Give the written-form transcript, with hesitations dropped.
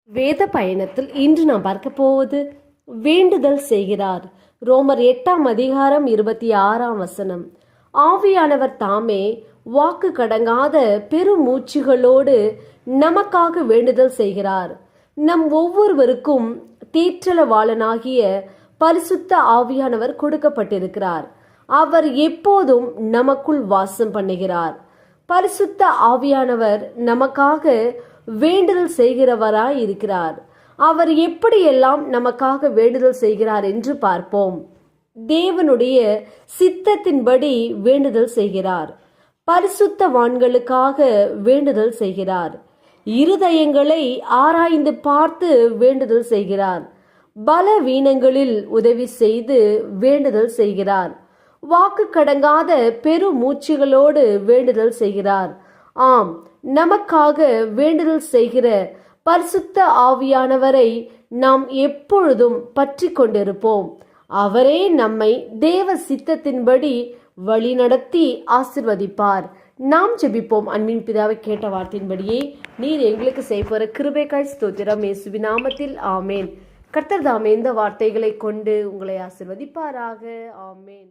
வேத பயணத்தில் இன்று நாம் பார்க்க போவது வேண்டுதல் செய்கிறார். ரோமர் 8:26 ஆவியானவர் தாமே வாக்கு கடங்காத பெருமூச்சுகளோடு நமக்காக வேண்டுதல் செய்கிறார். நம் ஒவ்வொருவருக்கும் தேற்றளவாளனாகிய பரிசுத்த ஆவியானவர் கொடுக்கப்பட்டிருக்கிறார். அவர் எப்போதும் நமக்குள் வாசம் பண்ணுகிறார். பரிசுத்த ஆவியானவர் நமக்காக வேண்டுதல் செய்கிறவராய் இருக்கிறார். அவர் எப்படியெல்லாம் நமக்காக வேண்டுதல் செய்கிறார் என்று பார்ப்போம். தேவனுடைய சித்தத்தின்படி வேண்டுதல் செய்கிறார். பரிசுத்தவான்களுக்காக வேண்டுதல் செய்கிறார். இருதயங்களை ஆராய்ந்து பார்த்து வேண்டுதல் செய்கிறார். பலவீனங்களில் உதவி செய்து வேண்டுதல் செய்கிறார். வாக்கு கடங்காத பெருமூச்சுகளோடு வேண்டுதல் செய்கிறார். ஆம், நமக்காக வேண்டுதல் செய்கிற பரிசுத்த ஆவியானவரை நாம் எப்பொழுதும் பற்றி கொண்டிருப்போம். அவரே நம்மை தேவ சித்தத்தின்படி வழிநடத்தி ஆசிர்வதிப்பார். நாம் ஜெபிப்போம். அன்பின் பிதாவை கேட்ட வார்த்தையின்படியே நீர் எங்களுக்கு செய்போற கிருபைக்காய் ஸ்தோத்திரம். இயேசுவின் நாமத்தில் ஆமேன். கர்த்தர் தாமே இந்த வார்த்தைகளை கொண்டு உங்களை ஆசிர்வதிப்பாராக. ஆமேன்.